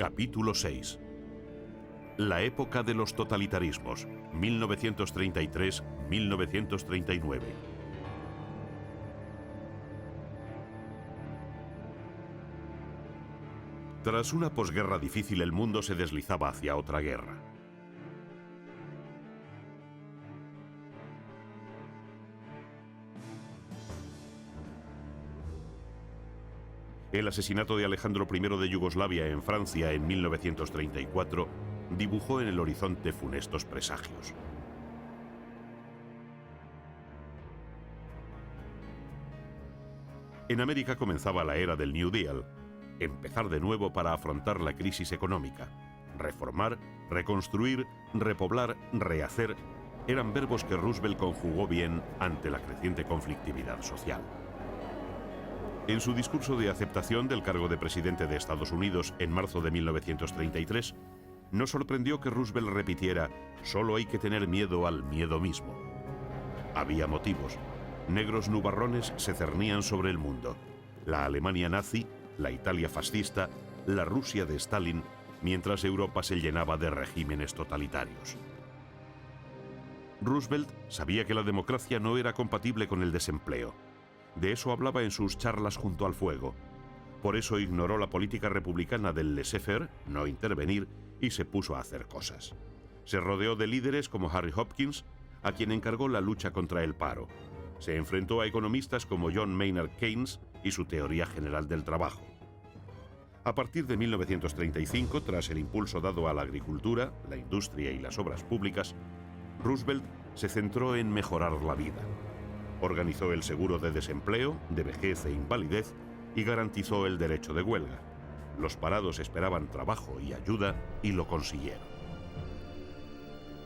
Capítulo 6. La época de los totalitarismos, 1933-1939. Tras una posguerra difícil, el mundo se deslizaba hacia otra guerra. El asesinato de Alejandro I de Yugoslavia en Francia en 1934 dibujó en el horizonte funestos presagios. En América comenzaba la era del New Deal, empezar de nuevo para afrontar la crisis económica. Reformar, reconstruir, repoblar, rehacer, eran verbos que Roosevelt conjugó bien ante la creciente conflictividad social. En su discurso de aceptación del cargo de presidente de Estados Unidos en marzo de 1933, nos sorprendió que Roosevelt repitiera: «Solo hay que tener miedo al miedo mismo». Había motivos. Negros nubarrones se cernían sobre el mundo. La Alemania nazi, la Italia fascista, la Rusia de Stalin, mientras Europa se llenaba de regímenes totalitarios. Roosevelt sabía que la democracia no era compatible con el desempleo. De eso hablaba en sus charlas junto al fuego. Por eso ignoró la política republicana del laissez-faire, no intervenir, y se puso a hacer cosas. Se rodeó de líderes como Harry Hopkins, a quien encargó la lucha contra el paro. Se enfrentó a economistas como John Maynard Keynes y su teoría general del trabajo. A partir de 1935, tras el impulso dado a la agricultura, la industria y las obras públicas, Roosevelt se centró en mejorar la vida. Organizó el seguro de desempleo, de vejez e invalidez y garantizó el derecho de huelga. Los parados esperaban trabajo y ayuda y lo consiguieron.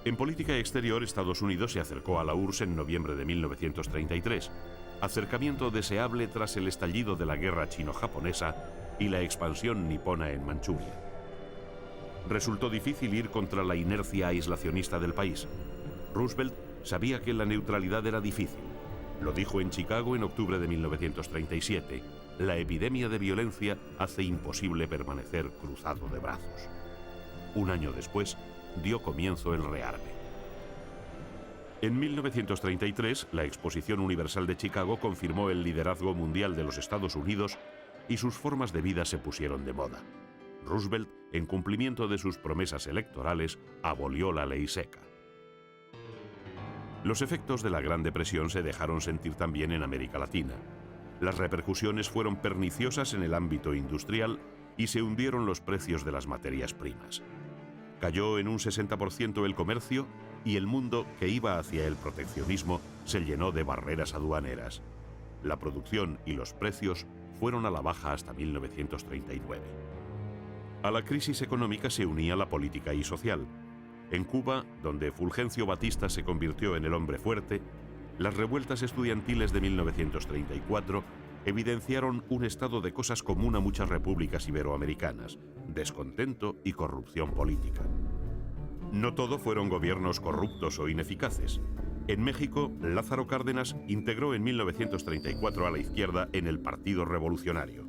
En política exterior, Estados Unidos se acercó a la URSS en noviembre de 1933, acercamiento deseable tras el estallido de la guerra chino-japonesa y la expansión nipona en Manchuria. Resultó difícil ir contra la inercia aislacionista del país. Roosevelt sabía que la neutralidad era difícil. Lo dijo en Chicago en octubre de 1937. La epidemia de violencia hace imposible permanecer cruzado de brazos. Un año después, dio comienzo el rearme. En 1933, la Exposición Universal de Chicago confirmó el liderazgo mundial de los Estados Unidos y sus formas de vida se pusieron de moda. Roosevelt, en cumplimiento de sus promesas electorales, abolió la ley seca. Los efectos de la Gran Depresión se dejaron sentir también en América Latina. Las repercusiones fueron perniciosas en el ámbito industrial y se hundieron los precios de las materias primas. Cayó en un 60% el comercio y el mundo, que iba hacia el proteccionismo, se llenó de barreras aduaneras. La producción y los precios fueron a la baja hasta 1939. A la crisis económica se unía la política y social. En Cuba, donde Fulgencio Batista se convirtió en el hombre fuerte, las revueltas estudiantiles de 1934 evidenciaron un estado de cosas común a muchas repúblicas iberoamericanas: descontento y corrupción política. No todo fueron gobiernos corruptos o ineficaces. En México, Lázaro Cárdenas integró en 1934 a la izquierda en el Partido Revolucionario.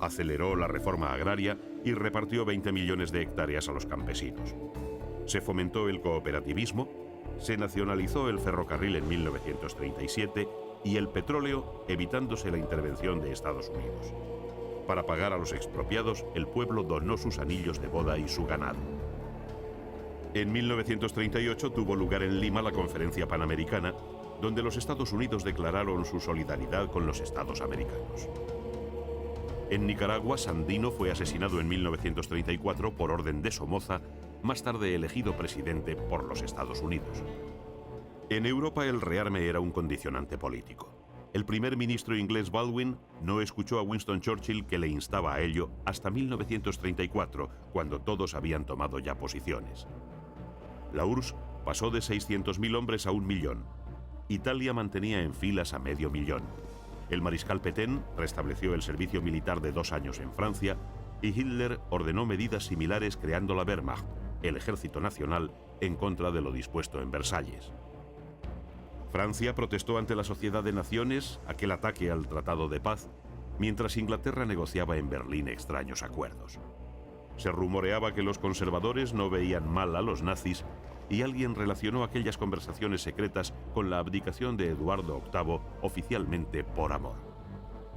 Aceleró la reforma agraria y repartió 20 millones de hectáreas a los campesinos. Se fomentó el cooperativismo, se nacionalizó el ferrocarril en 1937 y el petróleo, evitándose la intervención de Estados Unidos. Para pagar a los expropiados, el pueblo donó sus anillos de boda y su ganado. En 1938 tuvo lugar en Lima la Conferencia Panamericana, donde los Estados Unidos declararon su solidaridad con los Estados americanos. En Nicaragua, Sandino fue asesinado en 1934 por orden de Somoza, más tarde elegido presidente por los Estados Unidos. En Europa, el rearme era un condicionante político. El primer ministro inglés Baldwin no escuchó a Winston Churchill, que le instaba a ello, hasta 1934, cuando todos habían tomado ya posiciones. La URSS pasó de 600.000 hombres a 1 millón. Italia mantenía en filas a medio millón. El mariscal Pétain restableció el servicio militar de 2 años en Francia y Hitler ordenó medidas similares creando la Wehrmacht, el ejército nacional, en contra de lo dispuesto en Versalles. Francia protestó ante la Sociedad de Naciones aquel ataque al Tratado de Paz, mientras Inglaterra negociaba en Berlín extraños acuerdos. Se rumoreaba que los conservadores no veían mal a los nazis y alguien relacionó aquellas conversaciones secretas con la abdicación de Eduardo VIII oficialmente por amor.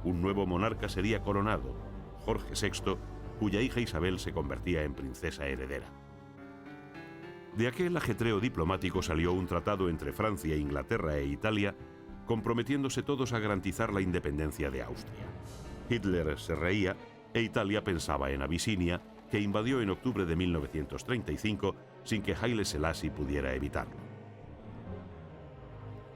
Un nuevo monarca sería coronado, Jorge VI, cuya hija Isabel se convertía en princesa heredera. De aquel ajetreo diplomático salió un tratado entre Francia, Inglaterra e Italia, comprometiéndose todos a garantizar la independencia de Austria. Hitler se reía e Italia pensaba en Abisinia, que invadió en octubre de 1935 sin que Haile Selassie pudiera evitarlo.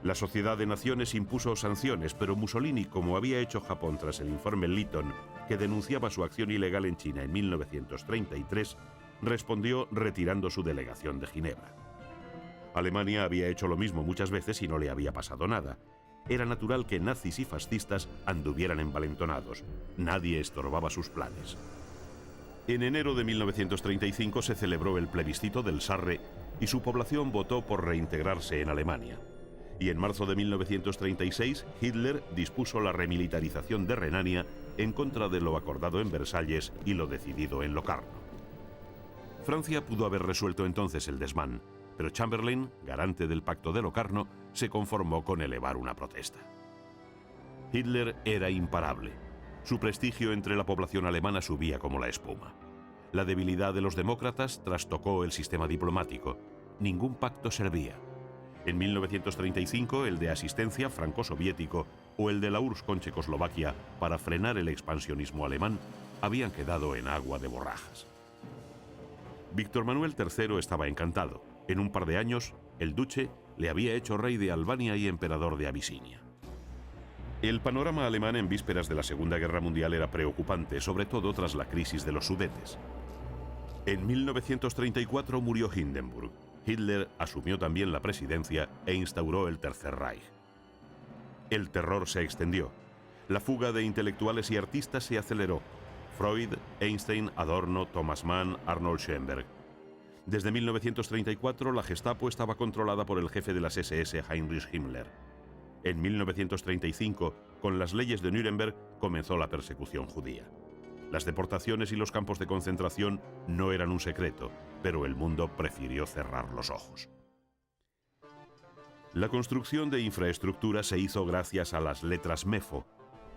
La Sociedad de Naciones impuso sanciones, pero Mussolini, como había hecho Japón tras el informe Lytton, que denunciaba su acción ilegal en China en 1933, respondió retirando su delegación de Ginebra. Alemania había hecho lo mismo muchas veces y no le había pasado nada. Era natural que nazis y fascistas anduvieran envalentonados. Nadie estorbaba sus planes. En enero de 1935 se celebró el plebiscito del Sarre y su población votó por reintegrarse en Alemania. Y en marzo de 1936, Hitler dispuso la remilitarización de Renania en contra de lo acordado en Versalles y lo decidido en Locarno. Francia pudo haber resuelto entonces el desmán, pero Chamberlain, garante del pacto de Locarno, se conformó con elevar una protesta. Hitler era imparable. Su prestigio entre la población alemana subía como la espuma. La debilidad de los demócratas trastocó el sistema diplomático. Ningún pacto servía. En 1935, el de asistencia franco-soviético o el de la URSS con Checoslovaquia para frenar el expansionismo alemán habían quedado en agua de borrajas. Víctor Manuel III estaba encantado. En un par de años, el duce le había hecho rey de Albania y emperador de Abisinia. El panorama alemán en vísperas de la Segunda Guerra Mundial era preocupante, sobre todo tras la crisis de los Sudetes. En 1934 murió Hindenburg. Hitler asumió también la presidencia e instauró el Tercer Reich. El terror se extendió. La fuga de intelectuales y artistas se aceleró. Freud, Einstein, Adorno, Thomas Mann, Arnold Schoenberg. Desde 1934 la Gestapo estaba controlada por el jefe de las SS, Heinrich Himmler. En 1935, con las leyes de Nuremberg, comenzó la persecución judía. Las deportaciones y los campos de concentración no eran un secreto, pero el mundo prefirió cerrar los ojos. La construcción de infraestructura se hizo gracias a las letras MEFO.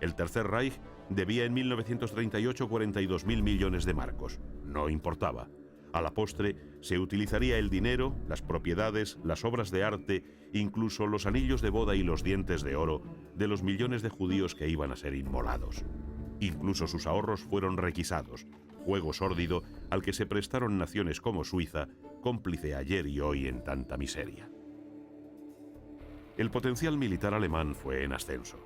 El Tercer Reich debía en 1938 42.000 millones de marcos. No importaba. A la postre, se utilizaría el dinero, las propiedades, las obras de arte, incluso los anillos de boda y los dientes de oro de los millones de judíos que iban a ser inmolados. Incluso sus ahorros fueron requisados, juego sórdido al que se prestaron naciones como Suiza, cómplice ayer y hoy en tanta miseria. El potencial militar alemán fue en ascenso.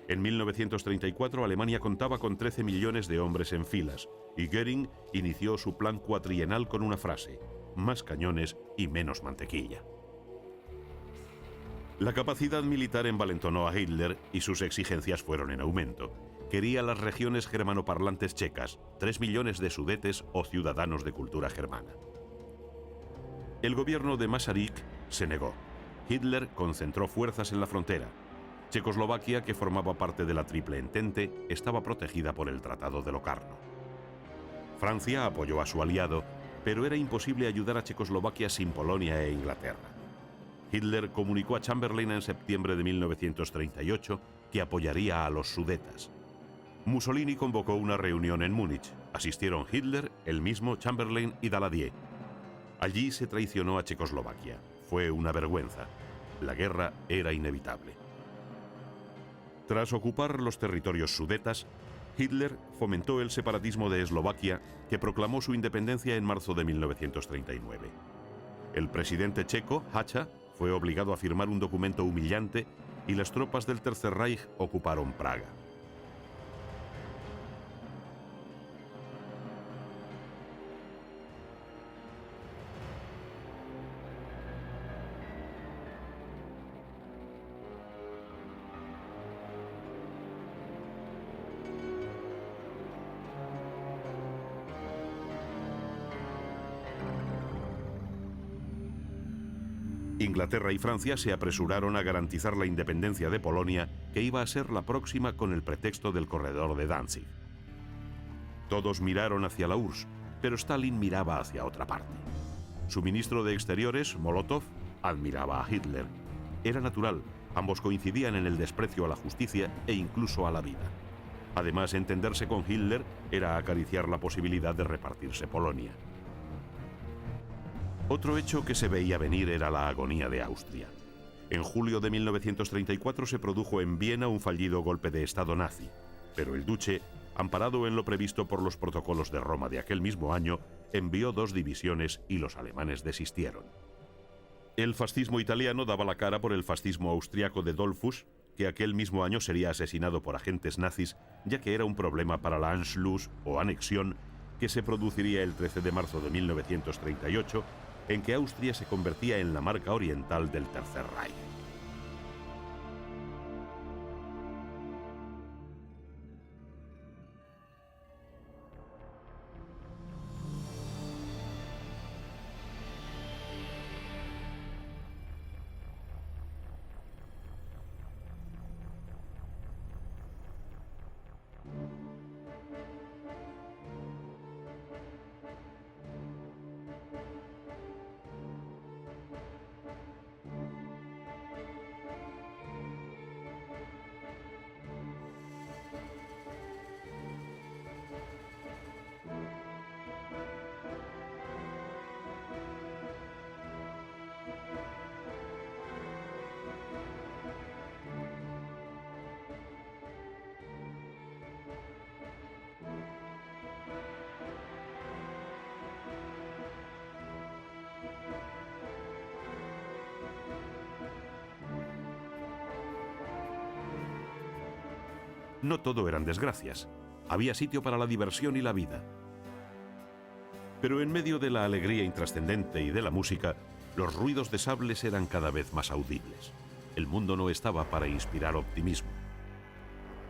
En 1934 Alemania contaba con 13 millones de hombres en filas, y Göring inició su plan cuatrienal con una frase: más cañones y menos mantequilla. La capacidad militar envalentonó a Hitler y sus exigencias fueron en aumento. Quería las regiones germanoparlantes checas, 3 millones de sudetes o ciudadanos de cultura germana. El gobierno de Masaryk se negó. Hitler concentró fuerzas en la frontera. Checoslovaquia, que formaba parte de la Triple Entente, estaba protegida por el Tratado de Locarno. Francia apoyó a su aliado, pero era imposible ayudar a Checoslovaquia sin Polonia e Inglaterra. Hitler comunicó a Chamberlain en septiembre de 1938 que apoyaría a los Sudetas. Mussolini convocó una reunión en Múnich. Asistieron Hitler, él mismo, Chamberlain y Daladier. Allí se traicionó a Checoslovaquia. Fue una vergüenza. La guerra era inevitable. Tras ocupar los territorios sudetas, Hitler fomentó el separatismo de Eslovaquia, que proclamó su independencia en marzo de 1939. El presidente checo, Hácha, fue obligado a firmar un documento humillante y las tropas del Tercer Reich ocuparon Praga. Inglaterra y Francia se apresuraron a garantizar la independencia de Polonia, que iba a ser la próxima con el pretexto del corredor de Danzig. Todos miraron hacia la URSS. pero Stalin miraba hacia otra parte. Su ministro de Exteriores, Molotov, admiraba a Hitler. Era natural, ambos coincidían en el desprecio a la justicia e incluso a la vida. Además, entenderse con Hitler era acariciar la posibilidad de repartirse Polonia. Otro hecho que se veía venir era la agonía de Austria. En julio de 1934 se produjo en Viena un fallido golpe de Estado nazi, pero el duce, amparado en lo previsto por los protocolos de Roma de aquel mismo año, envió 2 divisiones y los alemanes desistieron. El fascismo italiano daba la cara por el fascismo austriaco de Dollfuss, que aquel mismo año sería asesinado por agentes nazis, ya que era un problema para la Anschluss o anexión que se produciría el 13 de marzo de 1938, en que Austria se convertía en la marca oriental del Tercer Reich. No todo eran desgracias. Había sitio para la diversión y la vida. Pero en medio de la alegría intrascendente y de la música, los ruidos de sables eran cada vez más audibles. El mundo no estaba para inspirar optimismo.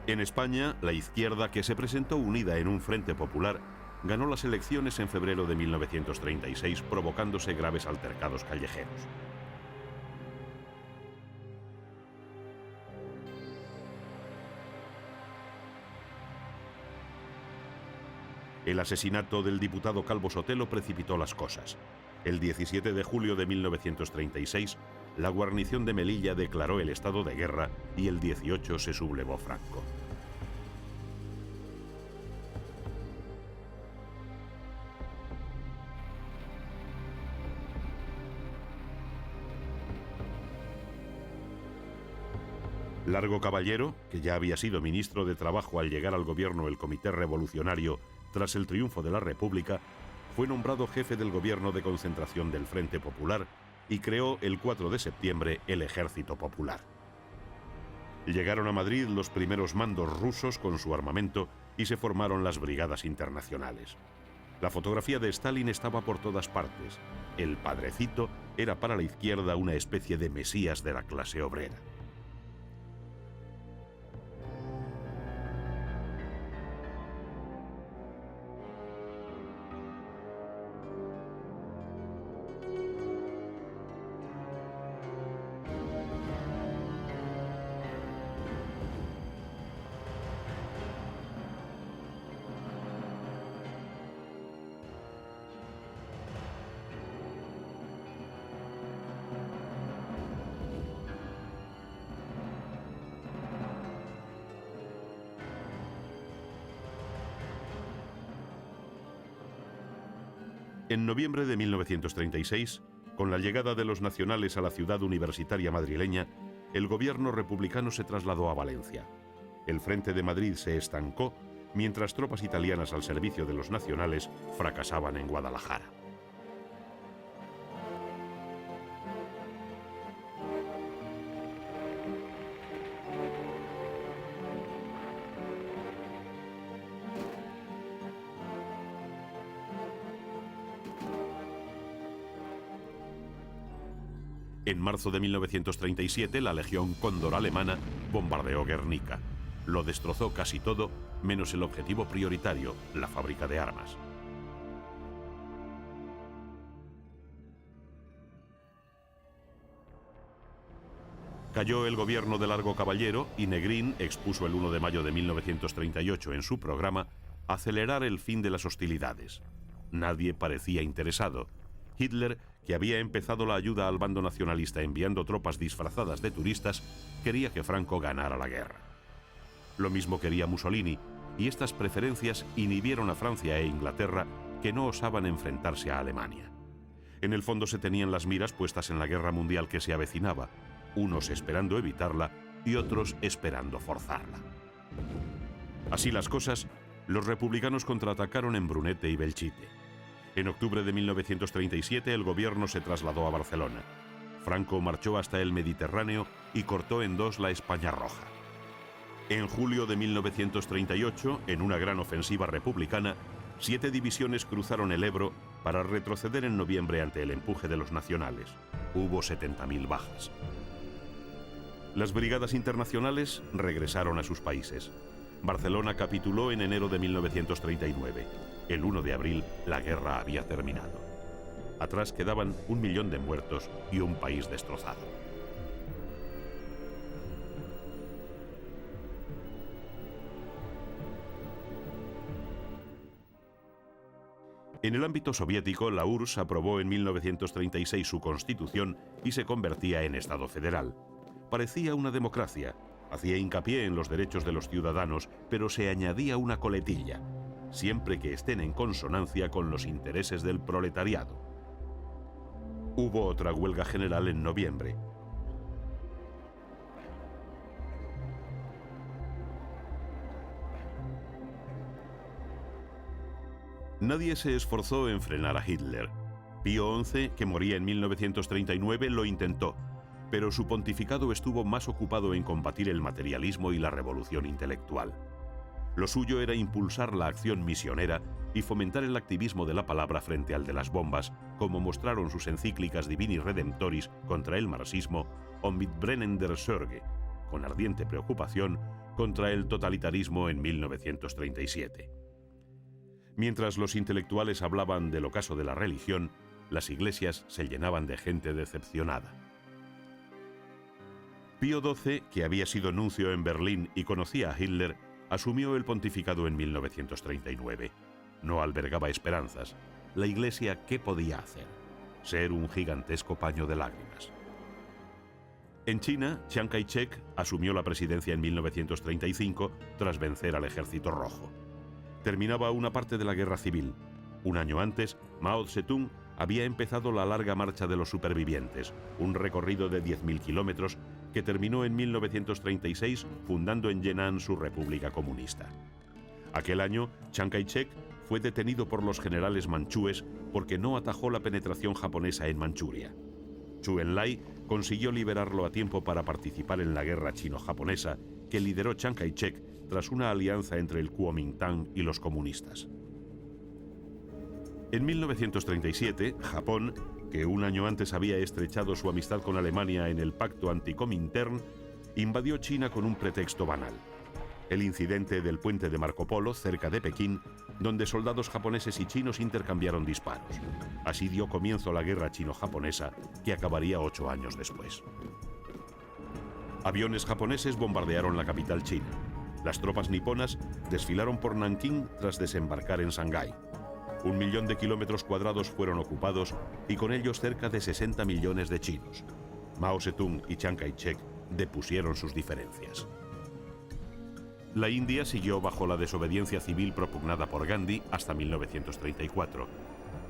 En España, la izquierda, que se presentó unida en un frente popular, ganó las elecciones en febrero de 1936, provocándose graves altercados callejeros. El asesinato del diputado Calvo Sotelo precipitó las cosas. El 17 de julio de 1936, la guarnición de Melilla declaró el estado de guerra y el 18 se sublevó Franco. Largo Caballero, que ya había sido ministro de Trabajo al llegar al gobierno el Comité Revolucionario tras el triunfo de la República, fue nombrado jefe del gobierno de concentración del Frente Popular y creó el 4 de septiembre el Ejército Popular. Llegaron a Madrid los primeros mandos rusos con su armamento y se formaron las brigadas internacionales. La fotografía de Stalin estaba por todas partes. El padrecito era para la izquierda una especie de mesías de la clase obrera. En noviembre de 1936, con la llegada de los nacionales a la ciudad universitaria madrileña, el gobierno republicano se trasladó a Valencia. El Frente de Madrid se estancó, mientras tropas italianas al servicio de los nacionales fracasaban en Guadalajara. En marzo de 1937, la Legión Cóndor alemana bombardeó Guernica. Lo destrozó casi todo, menos el objetivo prioritario, la fábrica de armas. Cayó el gobierno de Largo Caballero y Negrín expuso el 1 de mayo de 1938 en su programa acelerar el fin de las hostilidades. nadie parecía interesado. Hitler, que había empezado la ayuda al bando nacionalista enviando tropas disfrazadas de turistas, quería que Franco ganara la guerra. Lo mismo quería Mussolini, y estas preferencias inhibieron a Francia e Inglaterra, que no osaban enfrentarse a Alemania. En el fondo se tenían las miras puestas en la guerra mundial que se avecinaba, unos esperando evitarla y otros esperando forzarla. Así las cosas, los republicanos contraatacaron en Brunete y Belchite. En octubre de 1937 el gobierno se trasladó a Barcelona. Franco marchó hasta el Mediterráneo y cortó en dos la España Roja. En julio de 1938, en una gran ofensiva republicana, 7 divisiones cruzaron el Ebro para retroceder en noviembre ante el empuje de los nacionales. Hubo 70.000 bajas. Las brigadas internacionales regresaron a sus países. Barcelona capituló en enero de 1939. El 1 de abril, la guerra había terminado. Atrás quedaban 1 millón de muertos y un país destrozado. En el ámbito soviético, la URSS aprobó en 1936 su constitución y se convertía en Estado federal. Parecía una democracia, hacía hincapié en los derechos de los ciudadanos, pero se añadía una coletilla: siempre que estén en consonancia con los intereses del proletariado. Hubo otra huelga general en noviembre. Nadie se esforzó en frenar a Hitler. Pío XI, que moría en 1939, lo intentó, pero su pontificado estuvo más ocupado en combatir el materialismo y la revolución intelectual. Lo suyo era impulsar la acción misionera y fomentar el activismo de la palabra frente al de las bombas, como mostraron sus encíclicas Divini Redemptoris contra el marxismo o Mit brennender Sorge, con ardiente preocupación, contra el totalitarismo en 1937. Mientras los intelectuales hablaban del ocaso de la religión, las iglesias se llenaban de gente decepcionada. Pío XII, que había sido nuncio en Berlín y conocía a Hitler, asumió el pontificado en 1939. No albergaba esperanzas. La Iglesia, ¿qué podía hacer? Ser un gigantesco paño de lágrimas. En China, Chiang Kai-shek asumió la presidencia en 1935 tras vencer al Ejército Rojo. Terminaba una parte de la guerra civil. Un año antes, Mao Zedong había empezado la larga marcha de los supervivientes, un recorrido de 10.000 kilómetros que terminó en 1936 fundando en Yenan su República Comunista. Aquel año, Chiang Kai-shek fue detenido por los generales manchúes porque no atajó la penetración japonesa en Manchuria. Zhou Enlai consiguió liberarlo a tiempo para participar en la guerra chino-japonesa que lideró Chiang Kai-shek tras una alianza entre el Kuomintang y los comunistas. En 1937, Japón, que un año antes había estrechado su amistad con Alemania en el pacto anti-Comintern, invadió China con un pretexto banal: el incidente del puente de Marco Polo cerca de Pekín, donde soldados japoneses y chinos intercambiaron disparos. Así dio comienzo la guerra chino-japonesa, que acabaría 8 años después. Aviones japoneses bombardearon la capital china. Las tropas niponas desfilaron por Nankín tras desembarcar en Shanghái. 1 millón de kilómetros cuadrados fueron ocupados y con ellos cerca de 60 millones de chinos. Mao Zedong y Chiang Kai-shek depusieron sus diferencias. La India siguió bajo la desobediencia civil propugnada por Gandhi hasta 1934.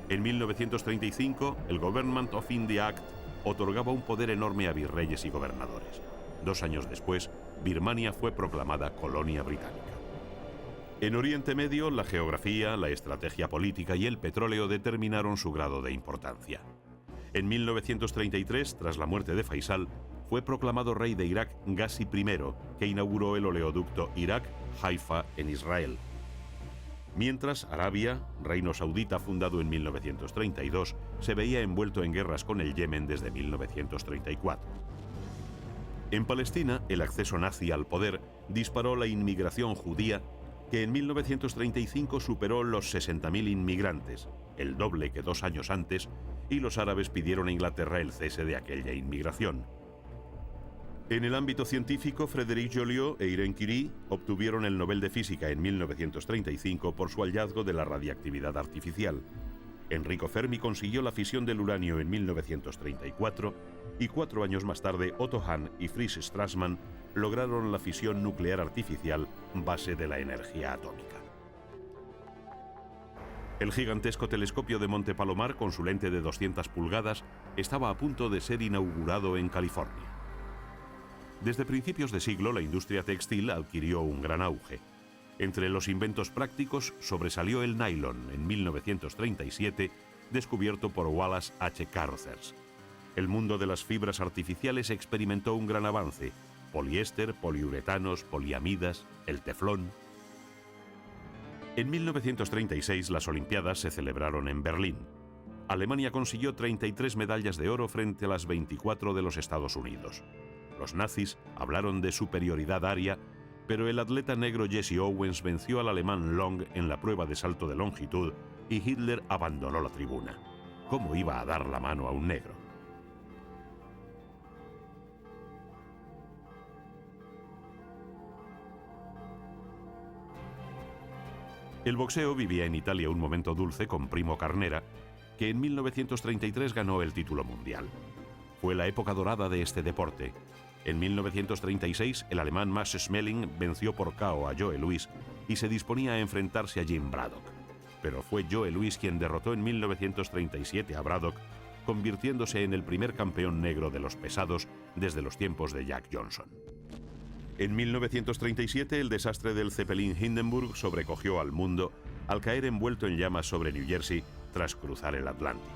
En 1935, el Government of India Act otorgaba un poder enorme a virreyes y gobernadores. 2 años después, Birmania fue proclamada colonia británica. En Oriente Medio, la geografía, la estrategia política y el petróleo determinaron su grado de importancia. En 1933, tras la muerte de Faisal, fue proclamado rey de Irak Ghazi I, que inauguró el oleoducto Irak-Haifa en Israel. Mientras, Arabia, reino saudita fundado en 1932, se veía envuelto en guerras con el Yemen desde 1934. En Palestina, el acceso nazi al poder disparó la inmigración judía, que en 1935 superó los 60.000 inmigrantes, el doble que 2 años antes, y los árabes pidieron a Inglaterra el cese de aquella inmigración. En el ámbito científico, Frédéric Joliot e Irene Curie obtuvieron el Nobel de Física en 1935 por su hallazgo de la radiactividad artificial. Enrico Fermi consiguió la fisión del uranio en 1934 y 4 años más tarde Otto Hahn y Fritz Strassmann lograron la fisión nuclear artificial base de la energía atómica. El gigantesco telescopio de Monte Palomar, con su lente de 200 pulgadas, estaba a punto de ser inaugurado en California. Desde principios de siglo, la industria textil adquirió un gran auge. Entre los inventos prácticos sobresalió el nylon en 1937, descubierto por Wallace H. Carothers. El mundo de las fibras artificiales experimentó un gran avance: poliéster, poliuretanos, poliamidas, el teflón. En 1936 las Olimpiadas se celebraron en Berlín. Alemania consiguió 33 medallas de oro frente a las 24 de los Estados Unidos. Los nazis hablaron de superioridad aria, pero el atleta negro Jesse Owens venció al alemán Long en la prueba de salto de longitud y Hitler abandonó la tribuna. ¿Cómo iba a dar la mano a un negro? El boxeo vivía en Italia un momento dulce con Primo Carnera, que en 1933 ganó el título mundial. Fue la época dorada de este deporte. En 1936, el alemán Max Schmeling venció por KO a Joe Louis y se disponía a enfrentarse a Jim Braddock. Pero fue Joe Louis quien derrotó en 1937 a Braddock, convirtiéndose en el primer campeón negro de los pesados desde los tiempos de Jack Johnson. En 1937, el desastre del Zeppelin Hindenburg sobrecogió al mundo al caer envuelto en llamas sobre New Jersey tras cruzar el Atlántico.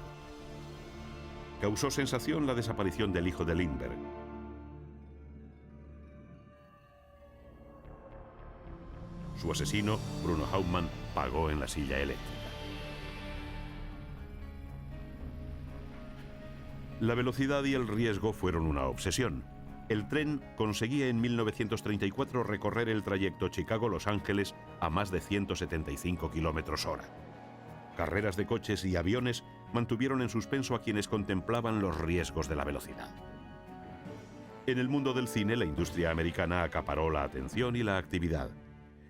Causó sensación la desaparición del hijo de Lindbergh. Su asesino, Bruno Hauptmann, pagó en la silla eléctrica. La velocidad y el riesgo fueron una obsesión. El tren conseguía en 1934 recorrer el trayecto Chicago-Los Ángeles a más de 175 km/h. Carreras de coches y aviones mantuvieron en suspenso a quienes contemplaban los riesgos de la velocidad. En el mundo del cine, la industria americana acaparó la atención y la actividad.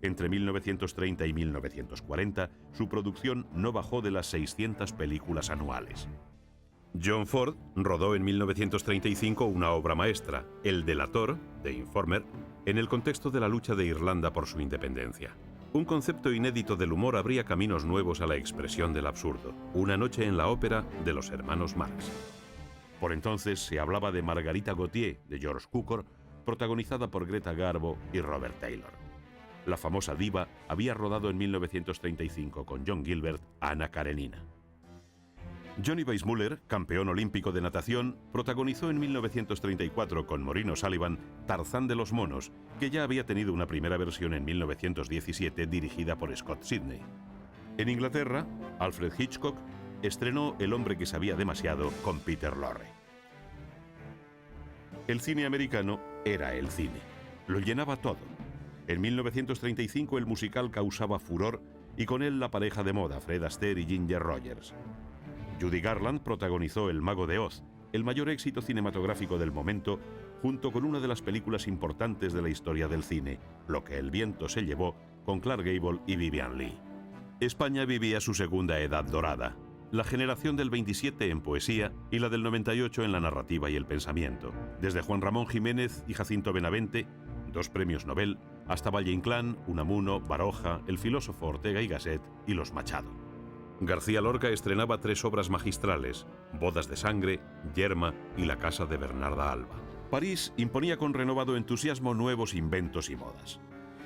Entre 1930 y 1940, su producción no bajó de las 600 películas anuales. John Ford rodó en 1935 una obra maestra, El delator, de Informer, en el contexto de la lucha de Irlanda por su independencia. Un concepto inédito del humor abría caminos nuevos a la expresión del absurdo. Una noche en la ópera de los hermanos Marx. Por entonces se hablaba de Margarita Gautier, de George Cukor, protagonizada por Greta Garbo y Robert Taylor. La famosa diva había rodado en 1935 con John Gilbert Anna Karenina. Johnny Weissmuller, campeón olímpico de natación, protagonizó en 1934 con Maureen O'Sullivan Tarzán de los monos, que ya había tenido una primera versión en 1917 dirigida por Scott Sidney. En Inglaterra, Alfred Hitchcock estrenó El hombre que sabía demasiado con Peter Lorre. El cine americano era el cine. Lo llenaba todo. En 1935 el musical causaba furor y con él la pareja de moda Fred Astaire y Ginger Rogers. Judy Garland protagonizó El mago de Oz, el mayor éxito cinematográfico del momento, junto con una de las películas importantes de la historia del cine, Lo que el viento se llevó, con Clark Gable y Vivian Leigh. España vivía su segunda edad dorada, la generación del 27 en poesía y la del 98 en la narrativa y el pensamiento. Desde Juan Ramón Jiménez y Jacinto Benavente, 2 premios Nobel, hasta Valle Inclán, Unamuno, Baroja, el filósofo Ortega y Gasset y los Machado. García Lorca estrenaba 3 obras magistrales: Bodas de sangre, Yerma y La casa de Bernarda Alba. París imponía con renovado entusiasmo nuevos inventos y modas.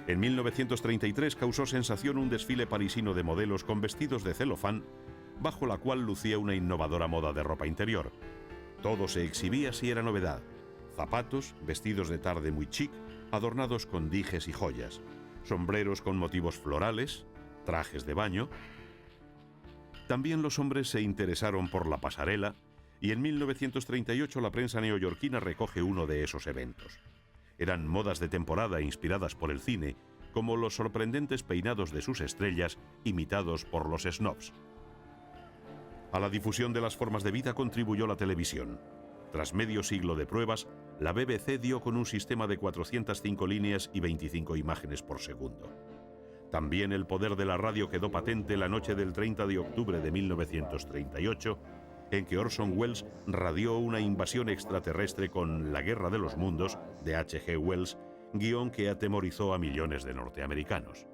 En 1933 causó sensación un desfile parisino de modelos con vestidos de celofán, bajo la cual lucía una innovadora moda de ropa interior. Todo se exhibía si era novedad: zapatos, vestidos de tarde muy chic, adornados con dijes y joyas, sombreros con motivos florales, trajes de baño. También los hombres se interesaron por la pasarela y en 1938 la prensa neoyorquina recoge uno de esos eventos. Eran modas de temporada inspiradas por el cine, como los sorprendentes peinados de sus estrellas imitados por los snobs. A la difusión de las formas de vida contribuyó la televisión. Tras medio siglo de pruebas, la BBC dio con un sistema de 405 líneas y 25 imágenes por segundo. También el poder de la radio quedó patente la noche del 30 de octubre de 1938, en que Orson Welles radió una invasión extraterrestre con La Guerra de los Mundos, de H.G. Wells, guión que atemorizó a millones de norteamericanos.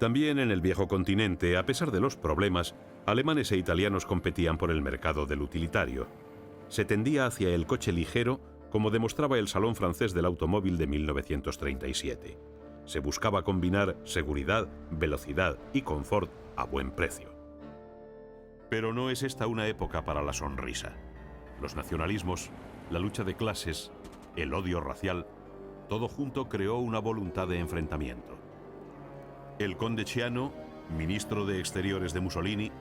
También en el viejo continente, a pesar de los problemas, alemanes e italianos competían por el mercado del utilitario. Se tendía hacia el coche ligero, como demostraba el Salón Francés del Automóvil de 1937. Se buscaba combinar seguridad, velocidad y confort a buen precio. Pero no es esta una época para la sonrisa. Los nacionalismos, la lucha de clases, el odio racial, todo junto creó una voluntad de enfrentamiento. El conde Ciano, ministro de Exteriores de Mussolini,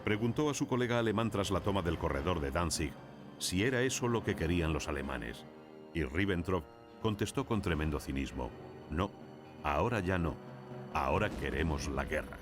preguntó a su colega alemán tras la toma del corredor de Danzig si era eso lo que querían los alemanes. Y Ribbentrop contestó con tremendo cinismo: no, ahora ya no, ahora queremos la guerra.